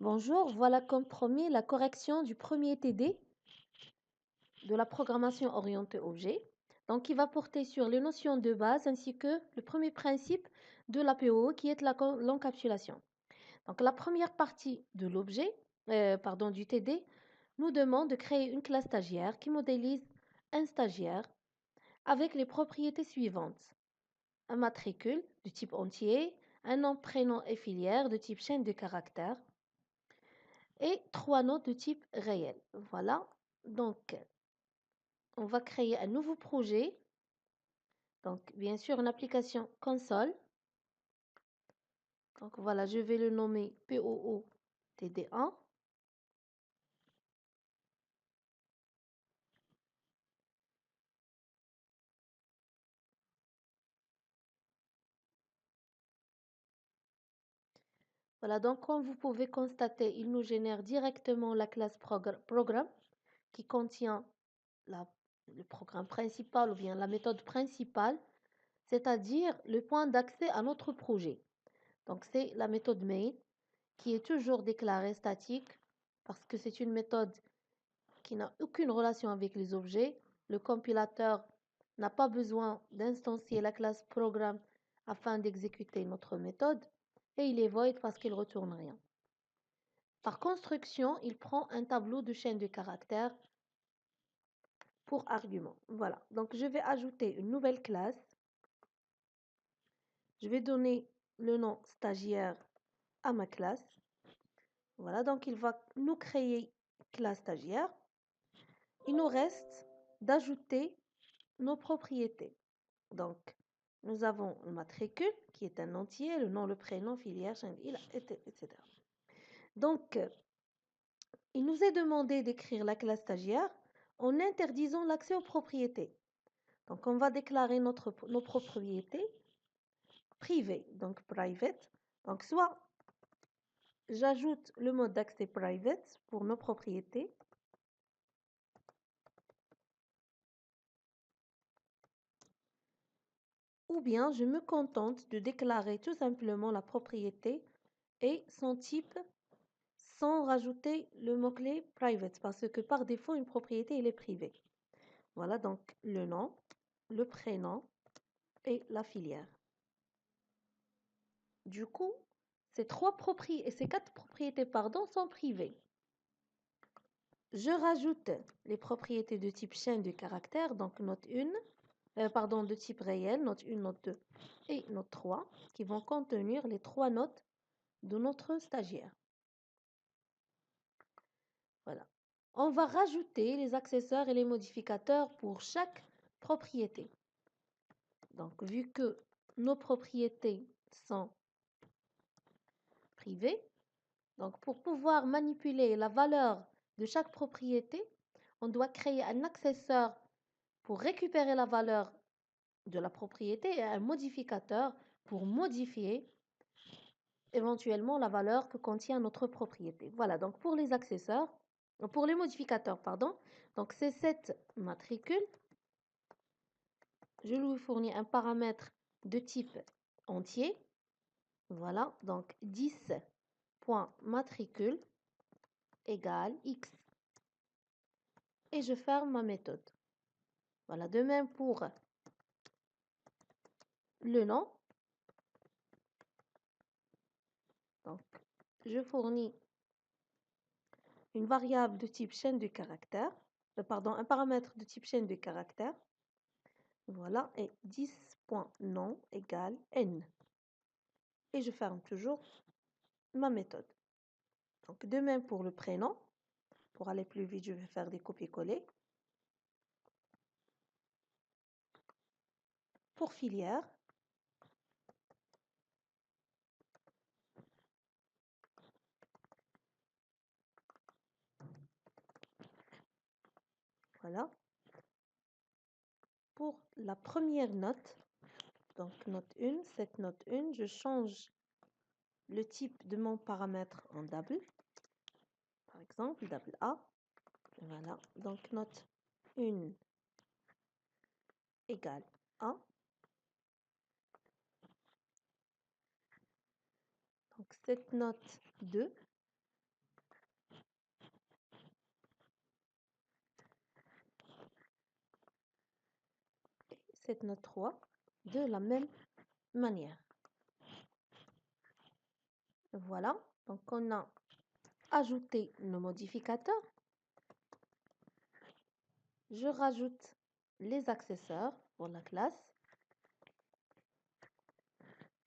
Bonjour, voilà comme promis la correction du premier TD de la programmation orientée objet. Donc, il va porter sur les notions de base ainsi que le premier principe de l'APO qui est l'encapsulation. Donc, la première partie de l'objet, du TD, nous demande de créer une classe stagiaire qui modélise un stagiaire avec les propriétés suivantes. Un matricule de type entier, un nom, prénom et filière de type chaîne de caractères, et 3 notes de type réel. Voilà. Donc, on va créer un nouveau projet. Donc, bien sûr, une application console. Donc, voilà, je vais le nommer POO-TD1. Voilà, donc, comme vous pouvez constater, il nous génère directement la classe programme qui contient le programme principal ou bien la méthode principale, c'est-à-dire le point d'accès à notre projet. Donc, c'est la méthode main qui est toujours déclarée statique parce que c'est une méthode qui n'a aucune relation avec les objets. Le compilateur n'a pas besoin d'instancier la classe programme afin d'exécuter notre méthode et il est void parce qu'il ne retourne rien. Par construction, il prend un tableau de chaîne de caractères pour argument. Voilà, donc je vais ajouter une nouvelle classe. Je vais donner le nom stagiaire à ma classe. Voilà, donc il va nous créer classe stagiaire. Il nous reste d'ajouter nos propriétés. Donc, nous avons le matricule qui est un entier, le nom, le prénom, filière, etc. Donc, il nous est demandé d'écrire la classe stagiaire en interdisant l'accès aux propriétés. Donc, on va déclarer nos propriétés privées, donc private. Donc, soit j'ajoute le mode d'accès private pour nos propriétés, ou bien je me contente de déclarer tout simplement la propriété et son type sans rajouter le mot-clé private parce que par défaut une propriété elle est privée. Voilà donc le nom, le prénom et la filière. Du coup, ces quatre propriétés sont privées. Je rajoute les propriétés de type chaîne de caractères, donc note 1, de type réel, note 1, note 2 et note 3, qui vont contenir les 3 notes de notre stagiaire. Voilà. On va rajouter les accessoires et les modificateurs pour chaque propriété. Donc, vu que nos propriétés sont privées, donc pour pouvoir manipuler la valeur de chaque propriété, on doit créer un accessoire pour récupérer la valeur de la propriété et un modificateur pour modifier éventuellement la valeur que contient notre propriété. Voilà, donc pour les accessoires, pour les modificateurs, pardon, donc c'est cette matricule. Je lui fournis un paramètre de type entier. Voilà, donc 10.matricule égale x. Et je ferme ma méthode. Voilà, de même pour le nom. Donc, je fournis une variable de type chaîne de caractères. Un paramètre de type chaîne de caractères. Voilà, et 10.nom égale n. Et je ferme toujours ma méthode. Donc, de même pour le prénom. Pour aller plus vite, je vais faire des copier-coller. Pour filière, voilà. Pour la première note, donc note 1, cette note 1, je change le type de mon paramètre en double. Par exemple, double A. Voilà, donc note 1 égale A. Donc cette note 2 cette note 3 de la même manière. Voilà, donc on a ajouté nos modificateurs. Je rajoute les accessoires pour la classe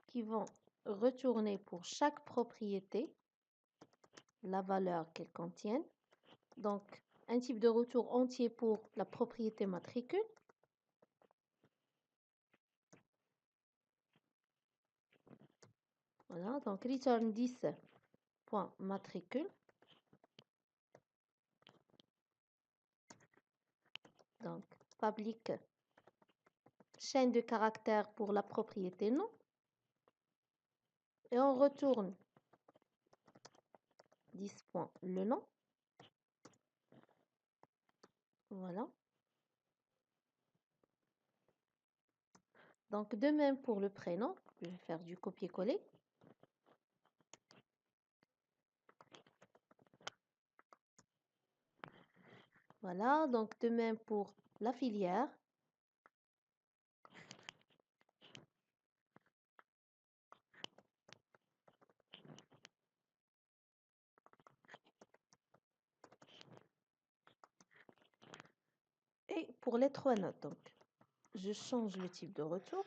qui vont retourner pour chaque propriété la valeur qu'elle contiennent. Donc, un type de retour entier pour la propriété matricule. Voilà, donc return 10.matricule. Donc, public chaîne de caractères pour la propriété nom. Et on retourne 10 points le nom. Voilà. Donc, de même pour le prénom, je vais faire du copier-coller. Voilà, donc de même pour la filière. Et pour les 3 notes, donc, je change le type de retour.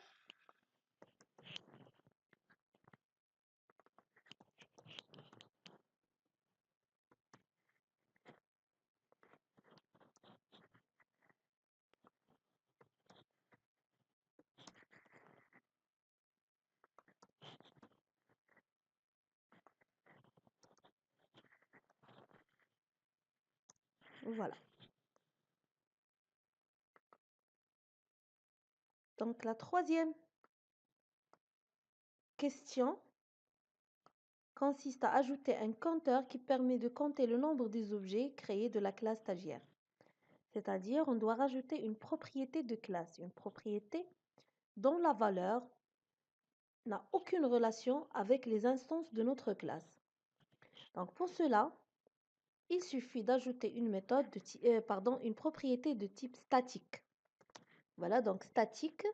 Voilà. Donc, la troisième question consiste à ajouter un compteur qui permet de compter le nombre des objets créés de la classe stagiaire. C'est-à-dire, on doit rajouter une propriété de classe, une propriété dont la valeur n'a aucune relation avec les instances de notre classe. Donc, pour cela, il suffit d'ajouter une méthode une propriété de type statique. Voilà, donc statique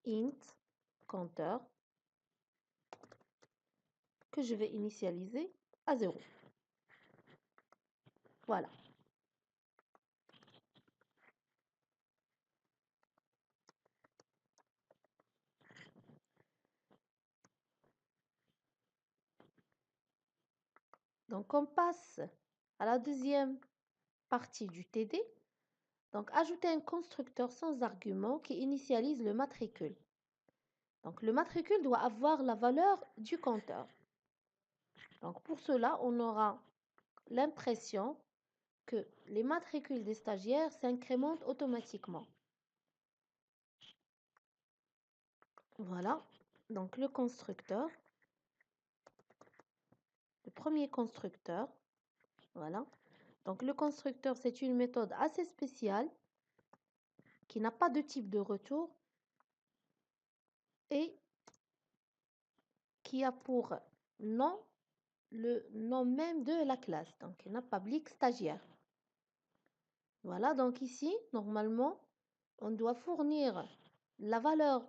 int compteur que je vais initialiser à 0. Voilà. Donc, on passe à la deuxième partie du TD. Donc, ajouter un constructeur sans argument qui initialise le matricule. Donc, le matricule doit avoir la valeur du compteur. Donc, pour cela, on aura l'impression que les matricules des stagiaires s'incrémentent automatiquement. Voilà. Donc, le constructeur, le premier constructeur, voilà. Donc, le constructeur, c'est une méthode assez spéciale qui n'a pas de type de retour et qui a pour nom le nom même de la classe. Donc, il n'a pas public stagiaire. Voilà, donc ici, normalement, on doit fournir la valeur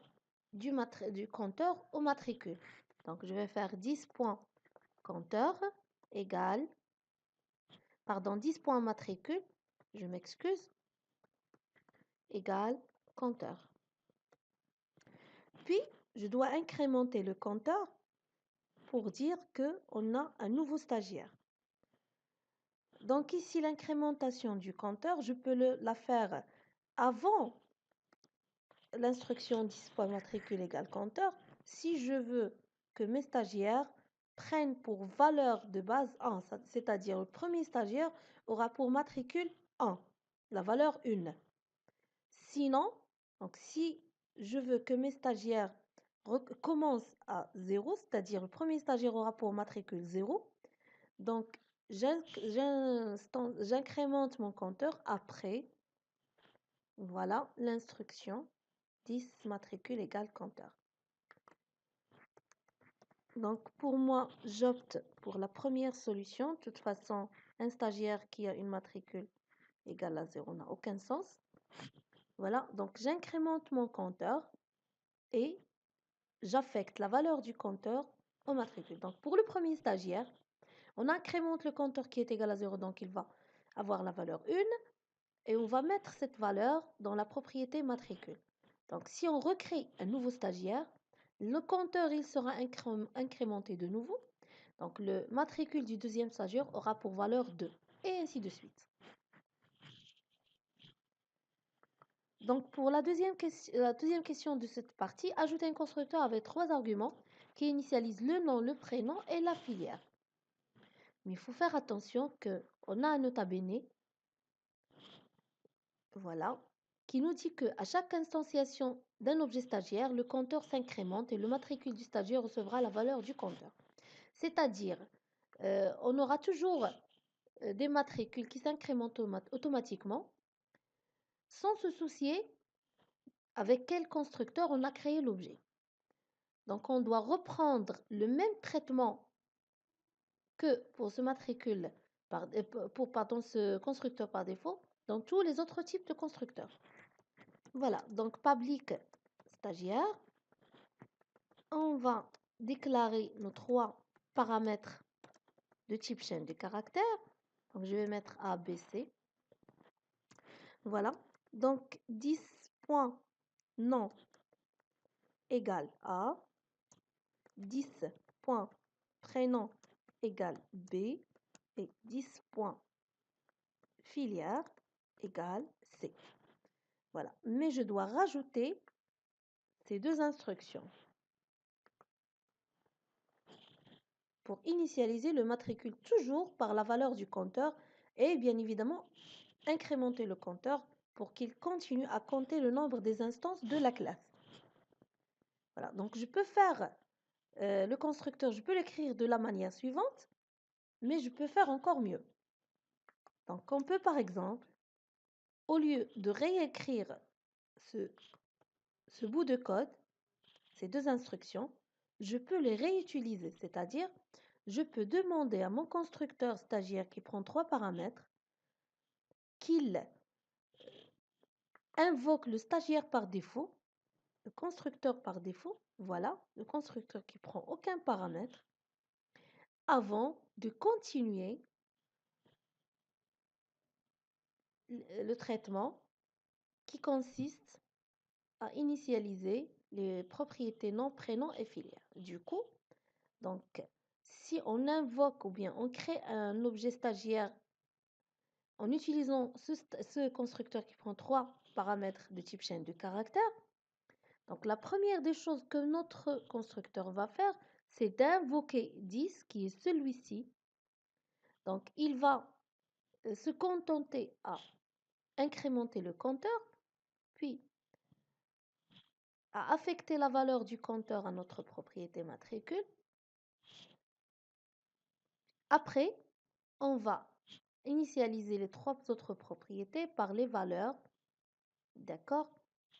du compteur au matricule. Donc, je vais faire 10.compteur égale, 10.matricule, je m'excuse, égale compteur. Puis, je dois incrémenter le compteur pour dire qu'on a un nouveau stagiaire. Donc ici, l'incrémentation du compteur, je peux la faire avant l'instruction 10.matricule égale compteur si je veux que mes stagiaires prennent pour valeur de base 1, c'est-à-dire le premier stagiaire aura pour matricule 1, la valeur 1. Sinon, donc si je veux que mes stagiaires commencent à 0, c'est-à-dire le premier stagiaire aura pour matricule 0, donc j'incrémente mon compteur après, voilà, l'instruction 10 matricule égale compteur. Donc pour moi, j'opte pour la première solution. De toute façon, un stagiaire qui a une matricule égale à 0 n'a aucun sens. Voilà, donc j'incrémente mon compteur et j'affecte la valeur du compteur au matricule. Donc pour le premier stagiaire, on incrémente le compteur qui est égal à 0, donc il va avoir la valeur 1 et on va mettre cette valeur dans la propriété matricule. Donc si on recrée un nouveau stagiaire, le compteur il sera incrémenté de nouveau. Donc le matricule du deuxième stagiaire aura pour valeur 2 et ainsi de suite. Donc pour la deuxième question de cette partie, ajouter un constructeur avec 3 arguments qui initialisent le nom, le prénom et la filière. Mais il faut faire attention qu'on a un nota bene, voilà, qui nous dit qu'à chaque instantiation d'un objet stagiaire, le compteur s'incrémente et le matricule du stagiaire recevra la valeur du compteur. C'est-à-dire, on aura toujours des matricules qui s'incrémentent automatiquement sans se soucier avec quel constructeur on a créé l'objet. Donc on doit reprendre le même traitement que pour ce matricule, pardon, ce constructeur par défaut, dans tous les autres types de constructeurs. Voilà, donc public stagiaire. On va déclarer nos 3 paramètres de type chaîne de caractères. Donc je vais mettre A, B, C. Voilà, donc 10.nom égale A, 10.prénom égale B et 10.filière égale C. Voilà, mais je dois rajouter ces 2 instructions pour initialiser le matricule toujours par la valeur du compteur et bien évidemment incrémenter le compteur pour qu'il continue à compter le nombre des instances de la classe. Voilà, donc je peux faire le constructeur, je peux l'écrire de la manière suivante, mais je peux faire encore mieux. Donc on peut par exemple, au lieu de réécrire ce bout de code, ces 2 instructions, je peux les réutiliser, c'est-à-dire je peux demander à mon constructeur stagiaire qui prend 3 paramètres qu'il invoque le stagiaire par défaut, le constructeur par défaut, voilà, le constructeur qui prend aucun paramètre, avant de continuer le traitement qui consiste à initialiser les propriétés nom, prénom et filière. Du coup, donc, si on invoque ou bien on crée un objet stagiaire en utilisant ce constructeur qui prend 3 paramètres de type chaîne de caractères, donc la première des choses que notre constructeur va faire, c'est d'invoquer 10, qui est celui-ci. Donc, il va se contenter à incrémenter le compteur, puis à affecter la valeur du compteur à notre propriété matricule. Après, on va initialiser les 3 autres propriétés par les valeurs, d'accord,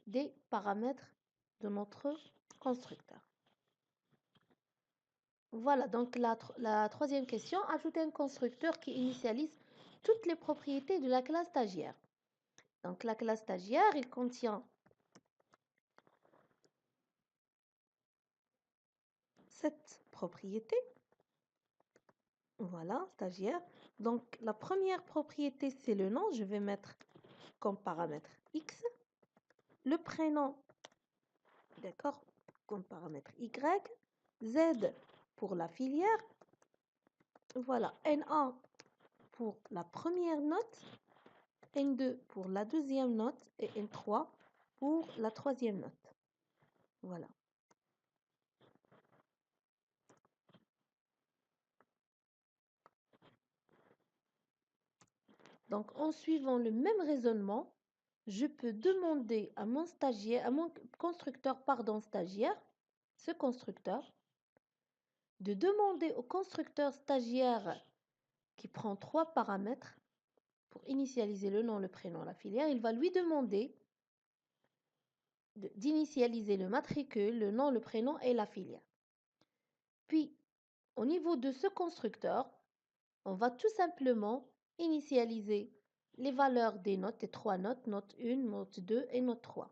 des paramètres de notre constructeur. Voilà, donc la troisième question, ajouter un constructeur qui initialise toutes les propriétés de la classe stagiaire. Donc la classe stagiaire, il contient cette propriété. Voilà, stagiaire. Donc la première propriété, c'est le nom. Je vais mettre comme paramètre X. Le prénom, d'accord, comme paramètre Y. Z pour la filière. Voilà, N1 pour la première note. N2 pour la deuxième note et N3 pour la troisième note. Voilà. Donc, en suivant le même raisonnement, je peux demander à mon stagiaire, à mon constructeur, pardon, stagiaire, ce constructeur, de demander au constructeur stagiaire qui prend 3 paramètres pour initialiser le nom, le prénom, la filière, il va lui demander d'initialiser le matricule, le nom, le prénom et la filière. Puis, au niveau de ce constructeur, on va tout simplement initialiser les valeurs des notes, des 3 notes, note 1, note 2 et note 3.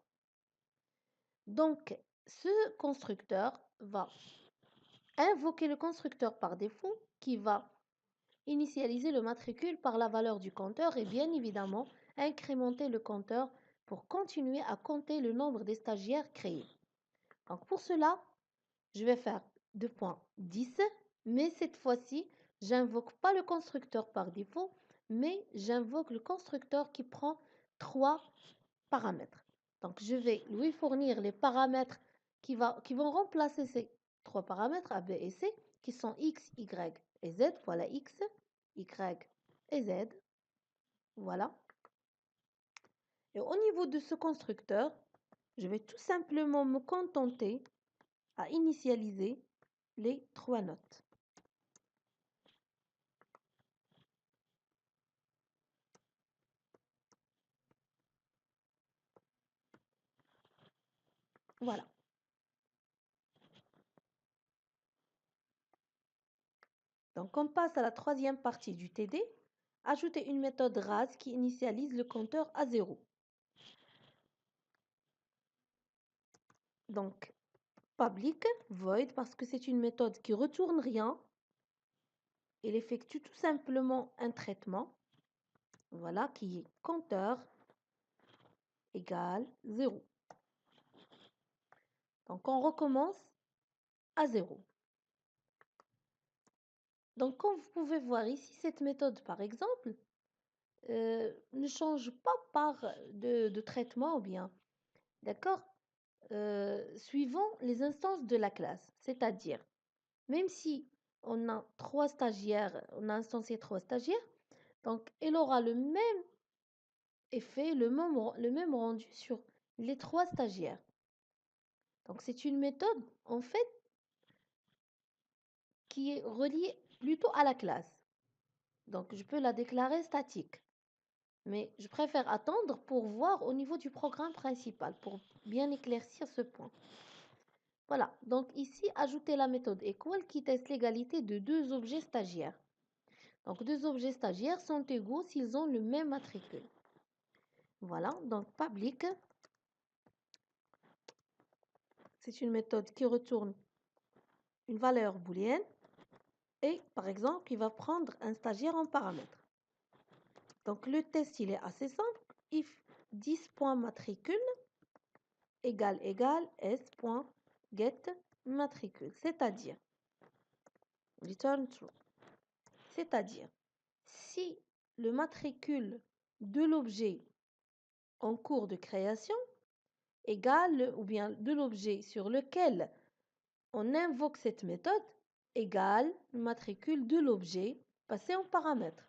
Donc, ce constructeur va invoquer le constructeur par défaut qui va initialiser le matricule par la valeur du compteur et bien évidemment incrémenter le compteur pour continuer à compter le nombre des stagiaires créés. Donc pour cela, je vais faire 2.10, mais cette fois-ci, j'invoque pas le constructeur par défaut, mais j'invoque le constructeur qui prend 3 paramètres. Donc je vais lui fournir les paramètres qui vont remplacer ces 3 paramètres A, B et C, qui sont X, Y et Z. Voilà X, Y et Z. Voilà. Et au niveau de ce constructeur, je vais tout simplement me contenter à initialiser les 3 notes. Voilà. Donc on passe à la troisième partie du TD. Ajouter une méthode RAS qui initialise le compteur à 0. Donc public void parce que c'est une méthode qui retourne rien. Il effectue tout simplement un traitement. Voilà, qui est compteur égale 0. Donc on recommence à 0. Donc comme vous pouvez voir ici, cette méthode par exemple ne change pas par de traitement ou bien, d'accord, suivant les instances de la classe. C'est-à-dire, même si on a 3 stagiaires, on a instancié 3 stagiaires, donc elle aura le même effet, le même rendu sur les 3 stagiaires. Donc c'est une méthode en fait qui est reliée plutôt à la classe. Donc je peux la déclarer statique. Mais je préfère attendre pour voir au niveau du programme principal, pour bien éclaircir ce point. Voilà, donc ici, ajouter la méthode equal qui teste l'égalité de 2 objets stagiaires. Donc 2 objets stagiaires sont égaux s'ils ont le même matricule. Voilà, donc public, c'est une méthode qui retourne une valeur booléenne et par exemple, il va prendre un stagiaire en paramètre. Donc le test, il est assez simple. If 10.matricule égale s.getMatricule, c'est-à-dire return true. C'est-à-dire, si le matricule de l'objet en cours de création égale, ou bien de l'objet sur lequel on invoque cette méthode, égale le matricule de l'objet passé en paramètre.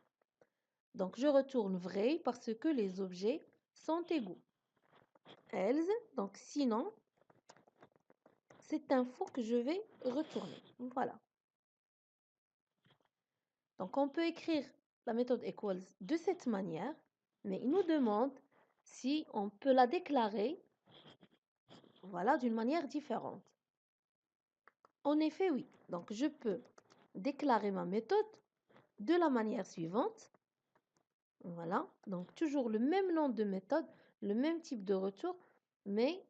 Donc je retourne vrai parce que les objets sont égaux. Else, donc sinon, c'est info que je vais retourner. Voilà. Donc on peut écrire la méthode equals de cette manière, mais il nous demande si on peut la déclarer, voilà, d'une manière différente. En effet, oui. Donc je peux déclarer ma méthode de la manière suivante. Voilà, donc toujours le même nom de méthode, le même type de retour, mais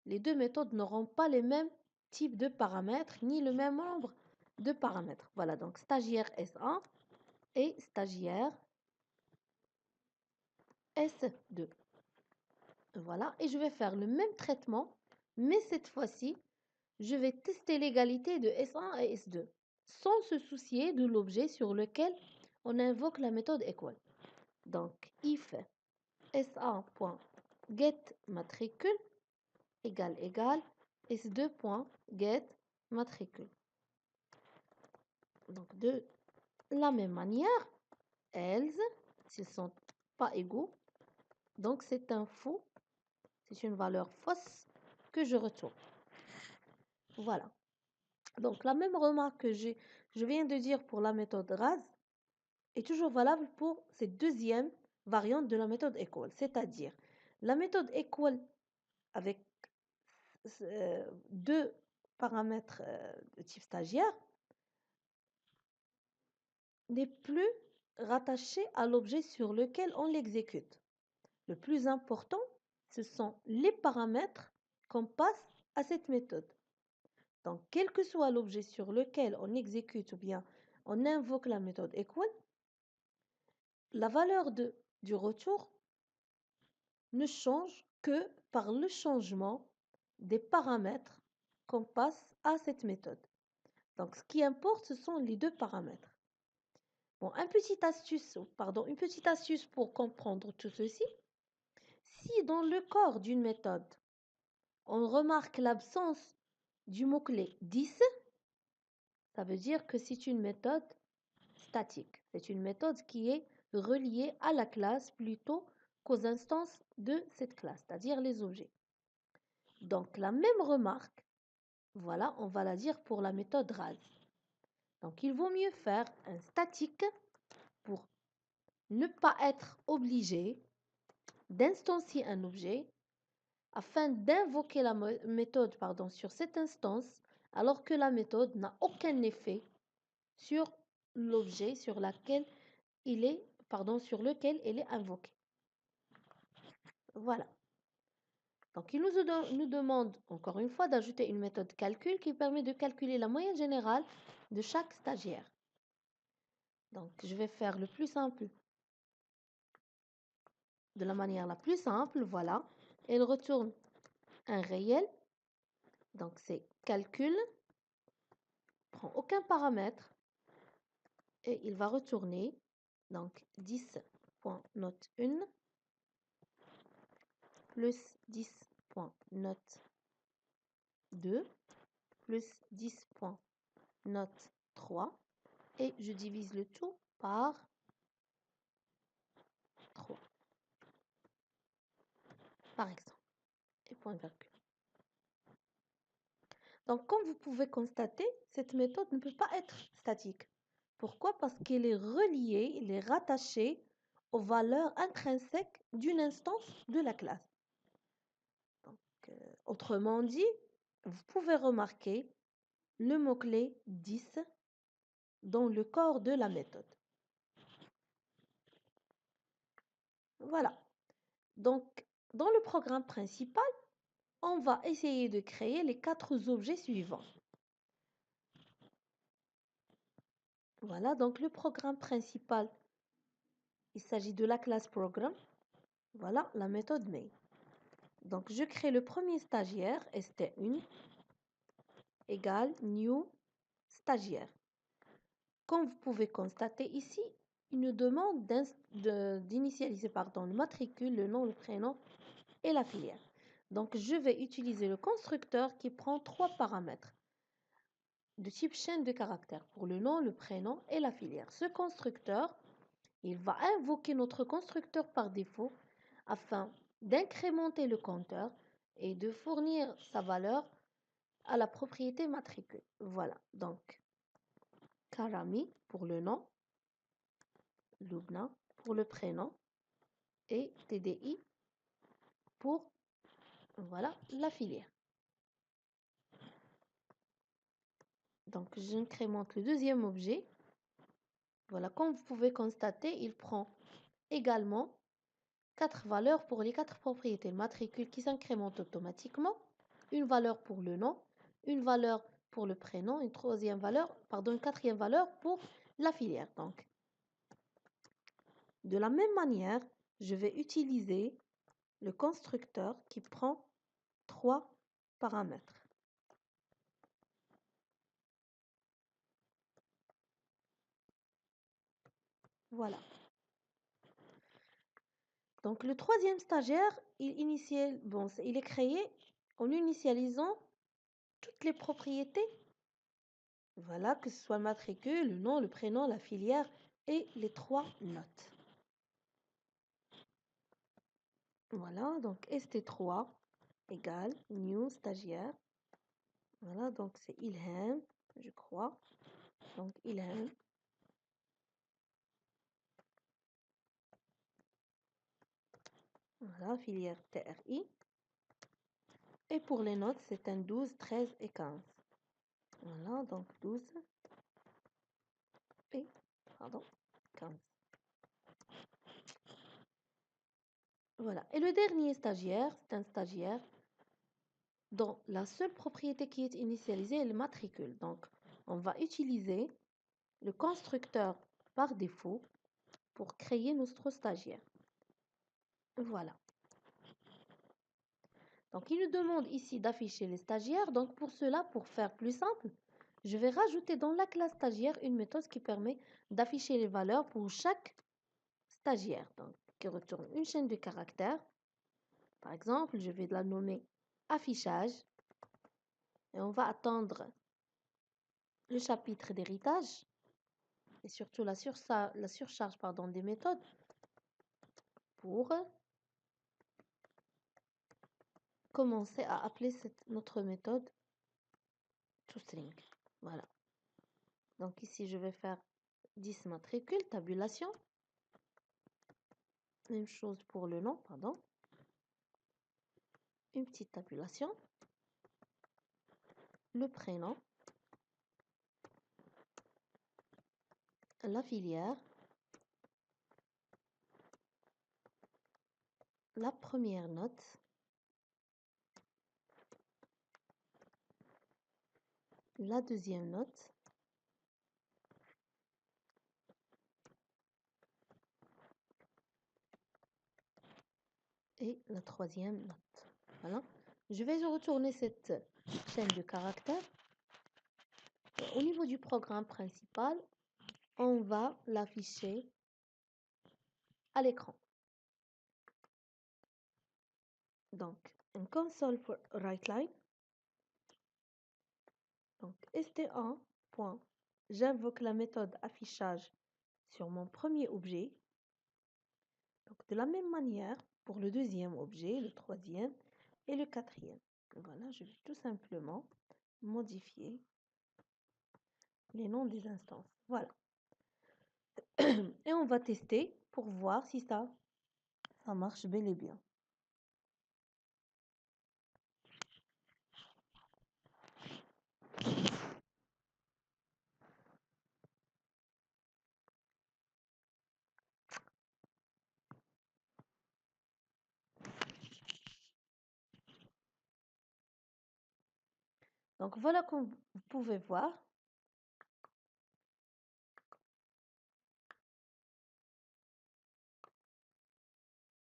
les deux méthodes n'auront pas les mêmes types de paramètres ni le même nombre de paramètres. Voilà, donc stagiaire S1 et stagiaire S2. Voilà, et je vais faire le même traitement, mais cette fois-ci, je vais tester l'égalité de S1 et S2, sans se soucier de l'objet sur lequel on invoque la méthode equal. Donc, if S1.getMatricule égale S2.getMatricule. Donc, de la même manière, else, s'ils ne sont pas égaux, donc c'est un faux, c'est une valeur fausse que je retourne. Voilà. Donc, la même remarque que je viens de dire pour la méthode RAS est toujours valable pour cette deuxième variante de la méthode equal. C'est-à-dire, la méthode equal avec deux paramètres de type stagiaire n'est plus rattaché à l'objet sur lequel on l'exécute. Le plus important, ce sont les paramètres qu'on passe à cette méthode. Donc, quel que soit l'objet sur lequel on exécute ou bien on invoque la méthode equal, la valeur du retour ne change que par le changement des paramètres qu'on passe à cette méthode. Donc, ce qui importe, ce sont les deux paramètres. Bon, une petite astuce pour comprendre tout ceci. Si dans le corps d'une méthode, on remarque l'absence du mot-clé 10, ça veut dire que c'est une méthode statique. C'est une méthode qui est reliée à la classe plutôt qu'aux instances de cette classe, c'est-à-dire les objets. Donc, la même remarque, voilà, on va la dire pour la méthode RAS. Donc, il vaut mieux faire un statique pour ne pas être obligé d'instancier un objet afin d'invoquer la méthode sur cette instance alors que la méthode n'a aucun effet sur l'objet sur lequel elle est invoquée. Voilà. Donc, il nous demande encore une fois d'ajouter une méthode calcul qui permet de calculer la moyenne générale de chaque stagiaire. Donc, je vais faire le plus simple de la manière la plus simple. Voilà. Elle retourne un réel. Donc, c'est calcul. Prend aucun paramètre. Et il va retourner. Donc, 10.note1 plus 10.note2 plus 10.note3. Et je divise le tout par 3. Par exemple. Et point virgule. Donc, comme vous pouvez constater, cette méthode ne peut pas être statique. Pourquoi? Parce qu'elle est reliée, elle est rattachée aux valeurs intrinsèques d'une instance de la classe. Donc, autrement dit, vous pouvez remarquer le mot-clé 10 dans le corps de la méthode. Voilà. Donc, dans le programme principal, on va essayer de créer les 4 objets suivants. Voilà, donc le programme principal, il s'agit de la classe programme. Voilà la méthode main. Donc, je crée le premier stagiaire, st1, égale new stagiaire. Comme vous pouvez constater ici, il nous demande d'initialiser le matricule, le nom, le prénom et la filière. Donc, je vais utiliser le constructeur qui prend 3 paramètres de type chaîne de caractères pour le nom, le prénom et la filière. Ce constructeur, il va invoquer notre constructeur par défaut afin d'incrémenter le compteur et de fournir sa valeur à la propriété matricule. Voilà, donc Karami pour le nom, Lubna pour le prénom et TDI pour voilà la filière. Donc j'incrémente le deuxième objet. Voilà, comme vous pouvez constater, il prend également 4 valeurs pour les 4 propriétés. Le matricule qui s'incrémente automatiquement, une valeur pour le nom, une valeur pour le prénom, une quatrième valeur pour la filière. Donc, de la même manière, je vais utiliser le constructeur qui prend 3 paramètres. Voilà. Donc, le troisième stagiaire, il est créé en initialisant toutes les propriétés. Voilà, que ce soit le matricule, le nom, le prénom, la filière et les 3 notes. Voilà, donc st3 égale new stagiaire. Voilà, donc c'est Ilham, je crois. Donc Ilham. Voilà, filière TRI. Et pour les notes, c'est un 12, 13 et 15. Voilà, donc 12 et 15. Voilà. Et le dernier stagiaire, c'est un stagiaire dont la seule propriété qui est initialisée est le matricule. Donc, on va utiliser le constructeur par défaut pour créer notre stagiaire. Voilà. Donc, il nous demande ici d'afficher les stagiaires. Donc, pour cela, pour faire plus simple, je vais rajouter dans la classe stagiaire une méthode qui permet d'afficher les valeurs pour chaque stagiaire. Donc, qui retourne une chaîne de caractères. Par exemple, je vais la nommer affichage. Et on va attendre le chapitre d'héritage et surtout la surcharge des méthodes pour commencer à appeler notre méthode toString. Voilà. Donc ici, je vais faire 10 matricules, tabulation. Même chose pour le nom, pardon. Une petite tabulation. Le prénom. La filière. La première note. La deuxième note. Et la troisième note. Voilà. Je vais retourner cette chaîne de caractères. Au niveau du programme principal, on va l'afficher à l'écran. Donc, un console for WriteLine. Donc, st1. J'invoque la méthode affichage sur mon premier objet. Donc, de la même manière pour le deuxième objet, le troisième et le quatrième. Voilà, je vais tout simplement modifier les noms des instances. Voilà. Et on va tester pour voir si ça marche bel et bien. Donc, voilà comme vous pouvez voir.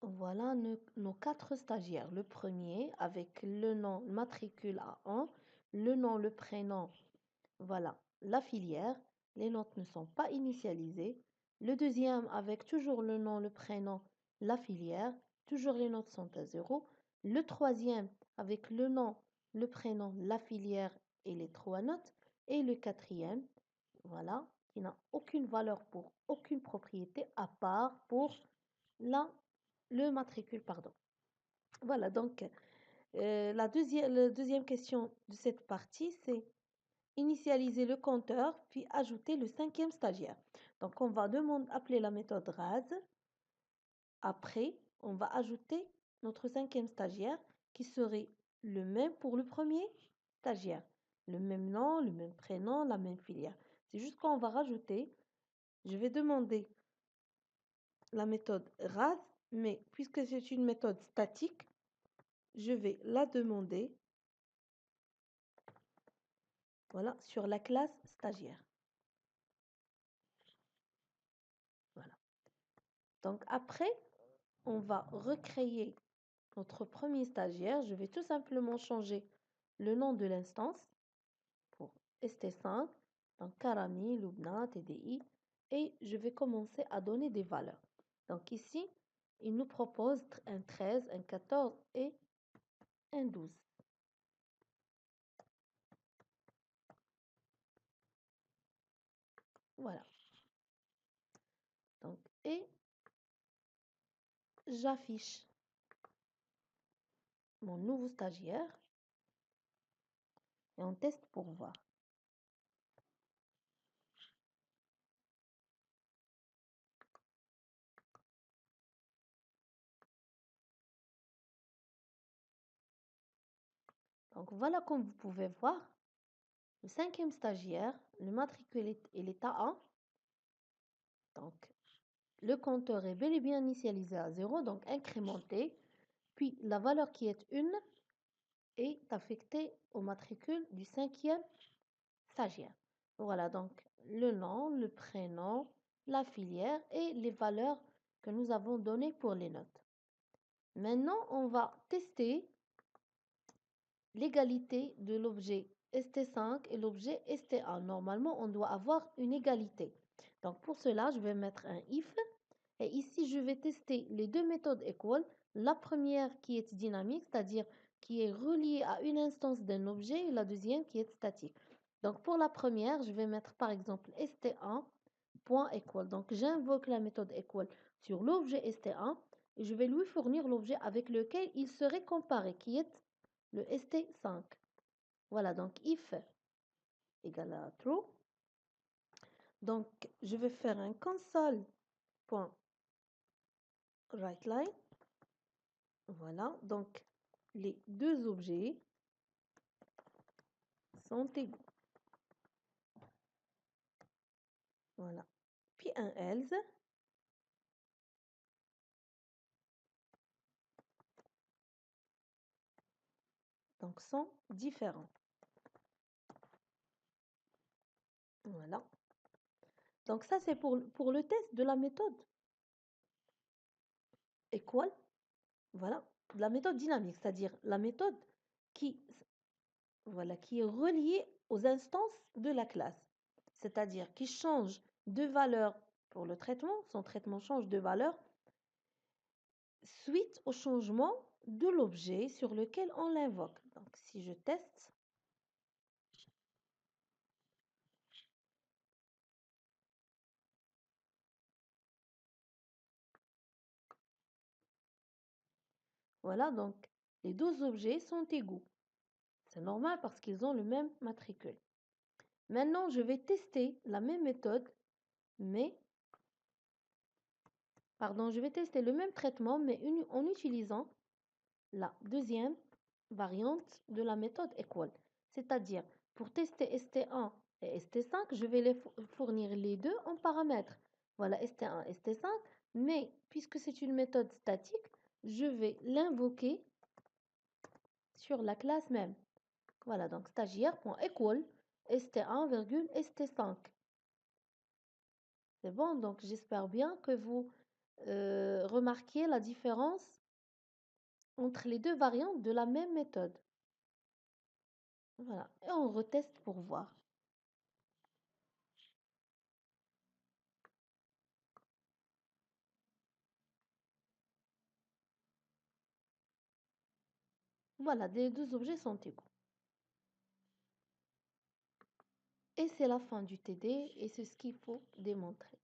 Voilà nos 4 stagiaires. Le premier avec le nom, le matricule A1, le nom, le prénom, voilà, la filière. Les notes ne sont pas initialisées. Le deuxième avec toujours le nom, le prénom, la filière. Toujours les notes sont à 0. Le troisième avec le nom, le prénom, la filière et les 3 notes. Et le quatrième, voilà, qui n'a aucune valeur pour aucune propriété à part pour le matricule, pardon. Voilà, donc la deuxième question de cette partie, c'est initialiser le compteur, puis ajouter le 5e stagiaire. Donc, on va appeler la méthode RAS. Après, on va ajouter notre 5e stagiaire qui serait le même pour le premier stagiaire. Le même nom, le même prénom, la même filière. C'est juste qu'on va rajouter. Je vais demander la méthode RAS, mais puisque c'est une méthode statique, je vais la demander, voilà, sur la classe stagiaire. Voilà. Donc après, on va recréer notre premier stagiaire. Je vais tout simplement changer le nom de l'instance pour ST5, donc Karami, Lubna, TDI, et je vais commencer à donner des valeurs. Donc ici, il nous propose un 13, un 14 et un 12. Voilà. Donc, et j'affiche mon nouveau stagiaire et on teste pour voir. Donc voilà, comme vous pouvez voir, le 5e stagiaire, le matricule est l'état 1. Donc le compteur est bel et bien initialisé à 0, donc incrémenté, puis la valeur qui est 1 est affectée au matricule du 5e stagiaire. Voilà, donc le nom, le prénom, la filière et les valeurs que nous avons données pour les notes. Maintenant, on va tester l'égalité de l'objet ST5 et l'objet ST1. Normalement, on doit avoir une égalité. Donc pour cela, je vais mettre un if et ici, je vais tester les deux méthodes equal. La première qui est dynamique, c'est-à-dire qui est reliée à une instance d'un objet et la deuxième qui est statique. Donc pour la première, je vais mettre par exemple st1.equal. Donc j'invoque la méthode equal sur l'objet st1 et je vais lui fournir l'objet avec lequel il serait comparé, qui est le st5. Voilà, donc if égale à true. Donc je vais faire un console.writeLine. Voilà, donc les deux objets sont égaux. Voilà. Puis un else. Donc sont différents. Voilà. Donc ça, c'est pour le test de la méthode equal. Voilà. La méthode dynamique, c'est-à-dire la méthode qui, voilà, qui est reliée aux instances de la classe. C'est-à-dire qui change de valeur pour le traitement. Son traitement change de valeur suite au changement de l'objet sur lequel on l'invoque. Donc si je teste, voilà, donc les deux objets sont égaux. C'est normal parce qu'ils ont le même matricule. Maintenant, je vais tester la même méthode, mais, pardon, je vais tester le même traitement, mais en utilisant la deuxième variante de la méthode equal. C'est-à-dire, pour tester ST1 et ST5, je vais les fournir les deux en paramètres. Voilà, ST1, ST5, mais puisque c'est une méthode statique, je vais l'invoquer sur la classe même. Voilà, donc stagiaire.equal st1, st5. C'est bon, donc j'espère bien que vous remarquiez la différence entre les deux variantes de la même méthode. Voilà, et on reteste pour voir. Voilà, les deux objets sont égaux. Et c'est la fin du TD et c'est ce qu'il faut démontrer.